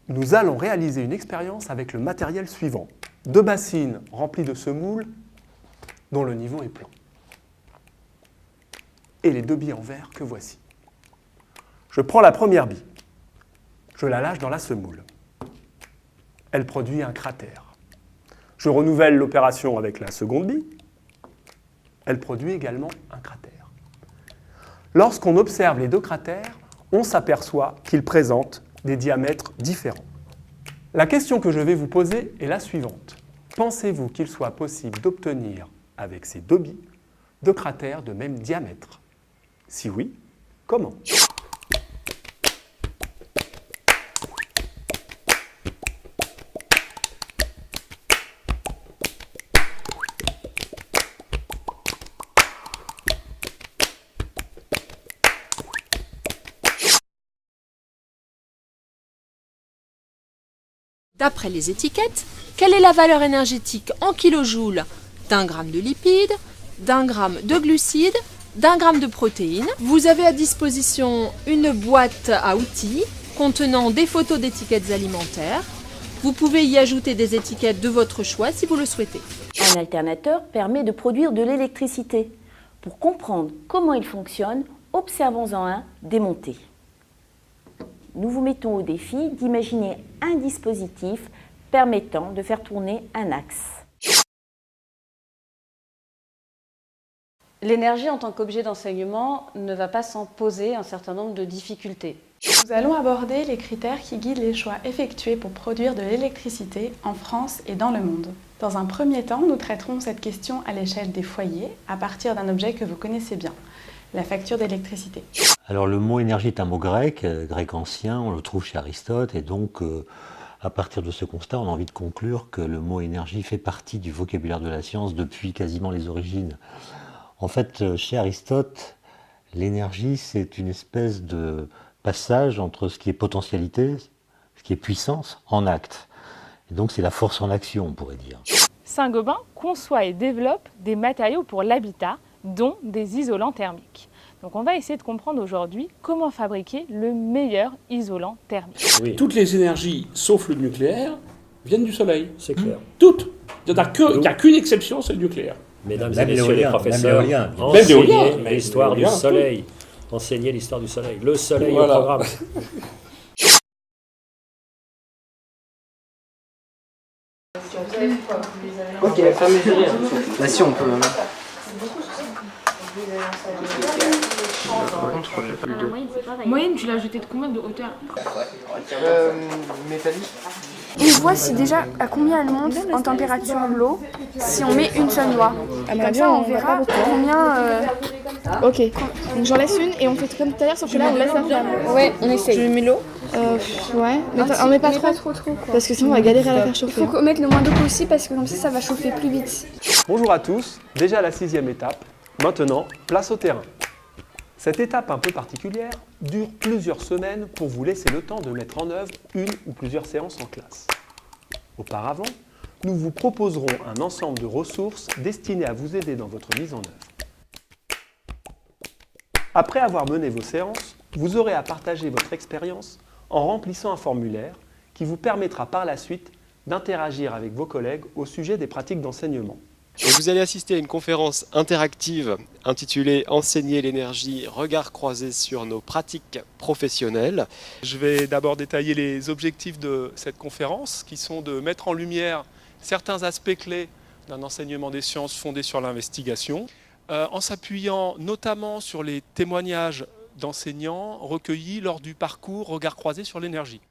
nous allons réaliser une expérience avec le matériel suivant. 2 bassines remplies de semoule dont le niveau est plan. Et les 2 billes en verre que voici. Je prends la première bille. Je la lâche dans la semoule. Elle produit un cratère. Je renouvelle l'opération avec la seconde bille. Elle produit également un cratère. Lorsqu'on observe les 2 cratères, on s'aperçoit qu'ils présentent des diamètres différents. La question que je vais vous poser est la suivante. Pensez-vous qu'il soit possible d'obtenir, avec ces 2 billes, 2 cratères de même diamètre? Si oui, comment? D'après les étiquettes, quelle est la valeur énergétique en kilojoules d'un gramme de lipides, d'un gramme de glucides, d'un gramme de protéines? Vous avez à disposition une boîte à outils contenant des photos d'étiquettes alimentaires. Vous pouvez y ajouter des étiquettes de votre choix si vous le souhaitez. Un alternateur permet de produire de l'électricité. Pour comprendre comment il fonctionne, observons-en un démonté. Nous vous mettons au défi d'imaginer un dispositif permettant de faire tourner un axe. L'énergie en tant qu'objet d'enseignement ne va pas sans poser un certain nombre de difficultés. Nous allons aborder les critères qui guident les choix effectués pour produire de l'électricité en France et dans le monde. Dans un premier temps, nous traiterons cette question à l'échelle des foyers, à partir d'un objet que vous connaissez bien, la facture d'électricité. Alors le mot énergie est un mot grec, grec ancien, on le trouve chez Aristote, et donc à partir de ce constat, on a envie de conclure que le mot énergie fait partie du vocabulaire de la science depuis quasiment les origines. En fait, chez Aristote, l'énergie, c'est une espèce de passage entre ce qui est potentialité, ce qui est puissance, en acte. Et donc c'est la force en action, on pourrait dire. Saint-Gobain conçoit et développe des matériaux pour l'habitat, dont des isolants thermiques. Donc on va essayer de comprendre aujourd'hui comment fabriquer le meilleur isolant thermique. Oui. Toutes les énergies, sauf le nucléaire, viennent du soleil. C'est clair. Toutes. Il n'y a qu'une exception, c'est le nucléaire. Mesdames et messieurs les professeurs, enseignez l'histoire du soleil. Enseignez l'histoire du soleil. Le soleil au programme. Ok, pas mesurer. Bah si on peut. Par contre, je crois que j'ai pas le 2. Moyenne, tu l'as ajouté de combien de hauteur? Métallique. On voit si déjà à combien elle monte en température l'eau si on met une seule noix. Comme ça, on verra combien. Ok, donc j'en laisse une et on fait comme tout à l'heure, sauf que là on laisse la flamme. Ouais, on essaye. Je mets l'eau. Ouais, mais on met pas trop quoi. Parce que sinon on va galérer à la faire chauffer. Il faut mettre le moins d'eau possible parce que comme ça va chauffer plus vite. Bonjour à tous, déjà la 6e étape. Maintenant, place au terrain. Cette étape un peu particulière dure plusieurs semaines pour vous laisser le temps de mettre en œuvre une ou plusieurs séances en classe. Auparavant, nous vous proposerons un ensemble de ressources destinées à vous aider dans votre mise en œuvre. Après avoir mené vos séances, vous aurez à partager votre expérience en remplissant un formulaire qui vous permettra par la suite d'interagir avec vos collègues au sujet des pratiques d'enseignement. Et vous allez assister à une conférence interactive intitulée « Enseigner l'énergie, regard croisé sur nos pratiques professionnelles ». Je vais d'abord détailler les objectifs de cette conférence qui sont de mettre en lumière certains aspects clés d'un enseignement des sciences fondé sur l'investigation, en s'appuyant notamment sur les témoignages d'enseignants recueillis lors du parcours Regard croisé sur l'énergie.